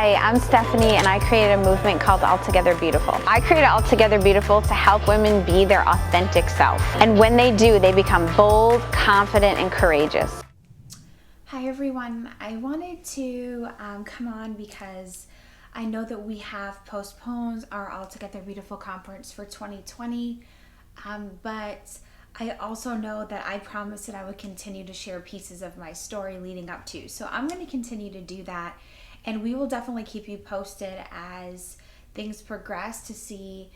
Hi, I'm Stephanie and I created a movement called Altogether Beautiful. I created Altogether Beautiful to help women be their authentic self. And when they do, they become bold, confident, and courageous. Hi everyone, I wanted to come on because I know that we have postponed our Altogether Beautiful conference for 2020, but I also know that I promised that I would continue to share pieces of my story leading up to. So I'm going to continue to do that, and we will definitely keep you posted as things progress to see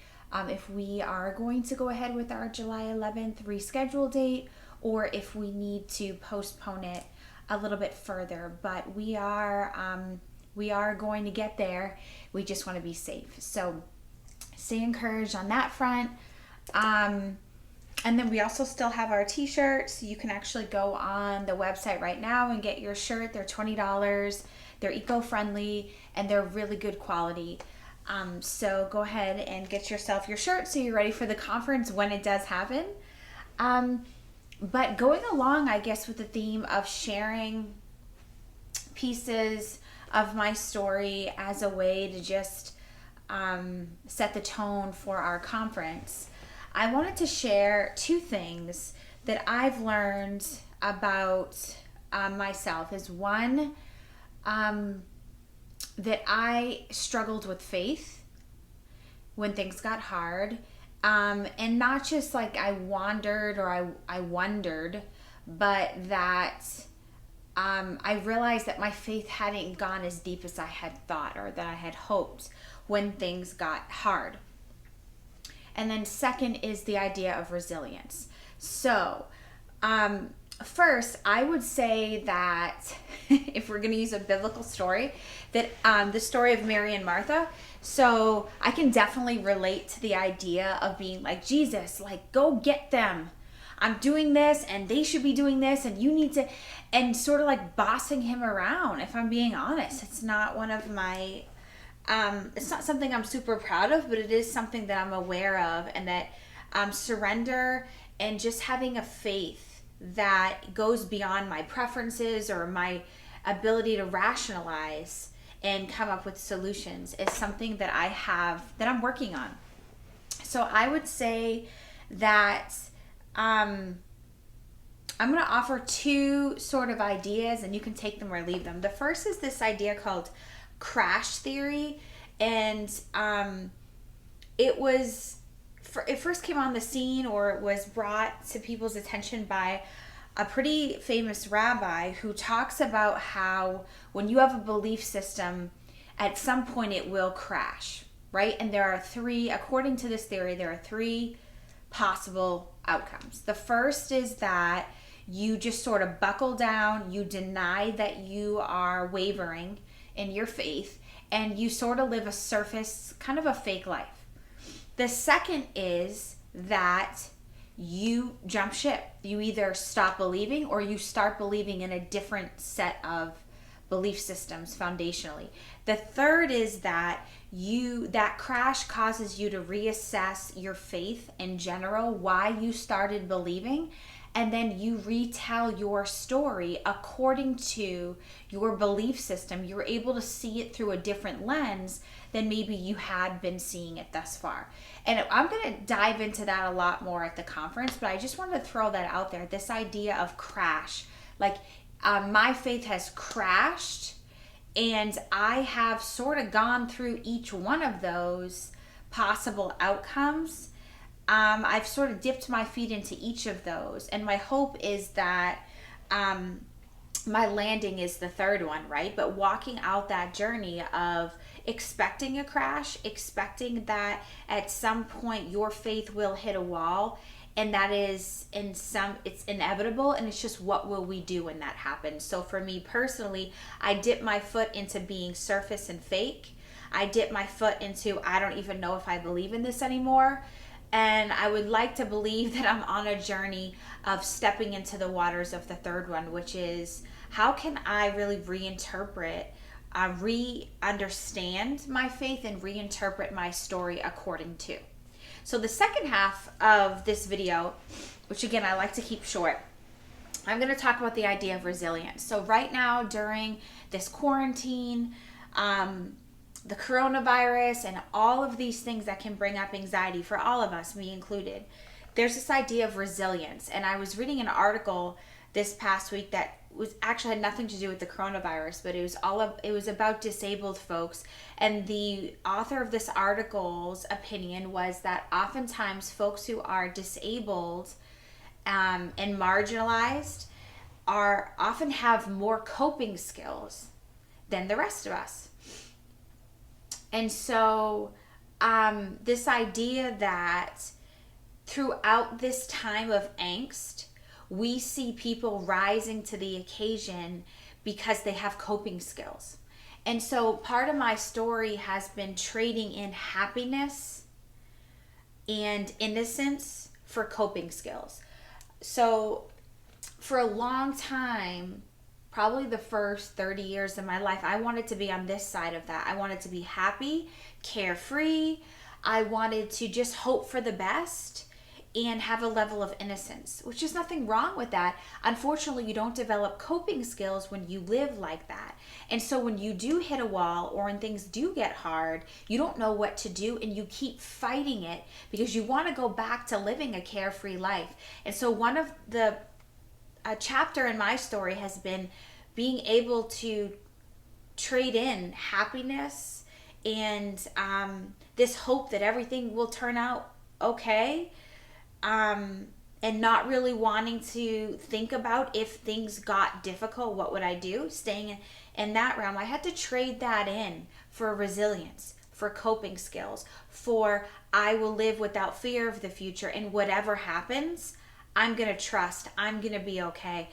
if we are going to go ahead with our July 11th reschedule date or if we need to postpone it a little bit further. But we are going to get there. We just want to be safe. So stay encouraged on that front. And then we also still have our t-shirts. You can actually go on the website right now and get your shirt. They're $20. They're eco-friendly and they're really good quality. So go ahead and get yourself your shirt so you're ready for the conference when it does happen. But going along, I guess, with the theme of sharing pieces of my story as a way to just set the tone for our conference, I wanted to share two things that I've learned about myself. Is one, that I struggled with faith when things got hard. And not just like I wandered or I wondered, but that I realized that my faith hadn't gone as deep as I had thought or that I had hoped when things got hard. And then second is the idea of resilience. So first, I would say that if we're going to use a biblical story, that the story of Mary and Martha. So I can definitely relate to the idea of being like, Jesus, like, go get them. I'm doing this and they should be doing this and you need to, and sort of like bossing him around. If I'm being honest, it's not one of my, it's not something I'm super proud of, but it is something that I'm aware of, and that surrender and just having a faith that goes beyond my preferences or my ability to rationalize and come up with solutions is something that I have, that I'm working on. So I would say that I'm going to offer two sort of ideas, and you can take them or leave them. The first is this idea called crash theory, and it first came on the scene, or it was brought to people's attention by a pretty famous rabbi who talks about how when you have a belief system, at some point it will crash, right? And there are three, according to this theory, there are three possible outcomes. The first is that you just sort of buckle down, you deny that you are wavering in your faith, and you sort of live a surface, kind of a fake life. The second is that you jump ship. You either stop believing or you start believing in a different set of belief systems foundationally. The third is that that crash causes you to reassess your faith in general, why you started believing, and then you retell your story according to your belief system. You're able to see it through a different lens than maybe you had been seeing it thus far. And I'm going to dive into that a lot more at the conference, but I just wanted to throw that out there. This idea of crash, like my faith has crashed, and I have sort of gone through each one of those possible outcomes. I've sort of dipped my feet into each of those, and my hope is that my landing is the third one, right? But walking out that journey of expecting a crash, expecting that at some point your faith will hit a wall, and that is it's inevitable, and it's just what will we do when that happens. So for me personally, I dip my foot into being surface and fake. I dip my foot into, I don't even know if I believe in this anymore. And I would like to believe that I'm on a journey of stepping into the waters of the third one, which is how can I really reinterpret, re-understand my faith and reinterpret my story according to. So the second half of this video, which again I like to keep short, I'm going to talk about the idea of resilience. So right now during this quarantine, the coronavirus and all of these things that can bring up anxiety for all of us, me included. There's this idea of resilience. And I was reading an article this past week that was actually had nothing to do with the coronavirus, but it was about disabled folks. And the author of this article's opinion was that oftentimes folks who are disabled and marginalized often have more coping skills than the rest of us. And so this idea that throughout this time of angst, we see people rising to the occasion because they have coping skills. And so part of my story has been trading in happiness and innocence for coping skills. So for a long time, probably the first 30 years of my life, I wanted to be on this side of that. I wanted to be happy, carefree. I wanted to just hope for the best and have a level of innocence, which is nothing wrong with that. Unfortunately, you don't develop coping skills when you live like that. And so when you do hit a wall or when things do get hard, you don't know what to do and you keep fighting it because you want to go back to living a carefree life. And so one of the a chapter in my story has been being able to trade in happiness and this hope that everything will turn out okay, and not really wanting to think about if things got difficult, what would I do? Staying in that realm, I had to trade that in for resilience, for coping skills, for I will live without fear of the future, and whatever happens, I'm going to trust. I'm going to be okay.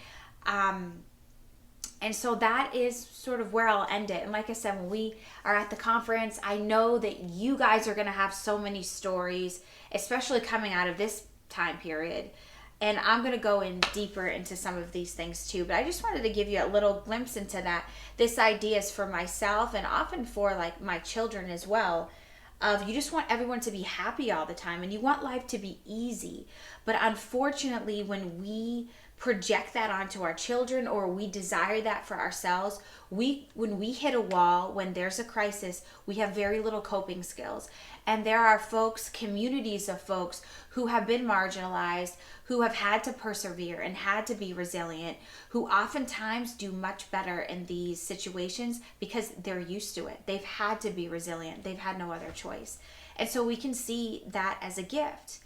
And so that is sort of where I'll end it. And like I said, when we are at the conference, I know that you guys are going to have so many stories, especially coming out of this time period. And I'm going to go in deeper into some of these things too. But I just wanted to give you a little glimpse into that. This idea is for myself and often for like my children as well. Of you just want everyone to be happy all the time and you want life to be easy. But unfortunately, when we project that onto our children or we desire that for ourselves, when we hit a wall, when there's a crisis, we have very little coping skills. And there are folks, communities of folks who have been marginalized, who have had to persevere and had to be resilient, who oftentimes do much better in these situations because they're used to it. They've had to be resilient. They've had no other choice. And so we can see that as a gift.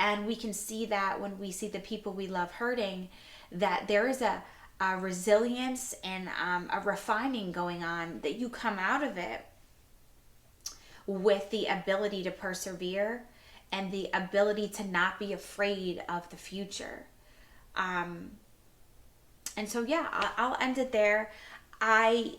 And we can see that when we see the people we love hurting, that there is a resilience and a refining going on, that you come out of it with the ability to persevere and the ability to not be afraid of the future. And so, yeah, I'll end it there. I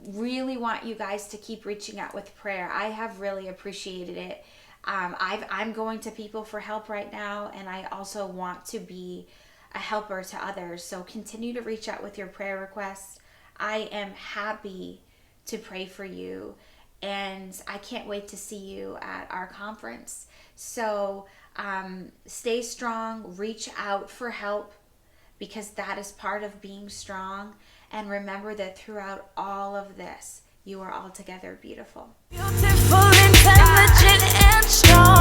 really want you guys to keep reaching out with prayer. I have really appreciated it. I'm going to people for help right now, and I also want to be a helper to others. So continue to reach out with your prayer requests. I am happy to pray for you, and I can't wait to see you at our conference. So stay strong, reach out for help, because that is part of being strong. And remember that throughout all of this, you are altogether beautiful. Beautiful, intelligent, and strong.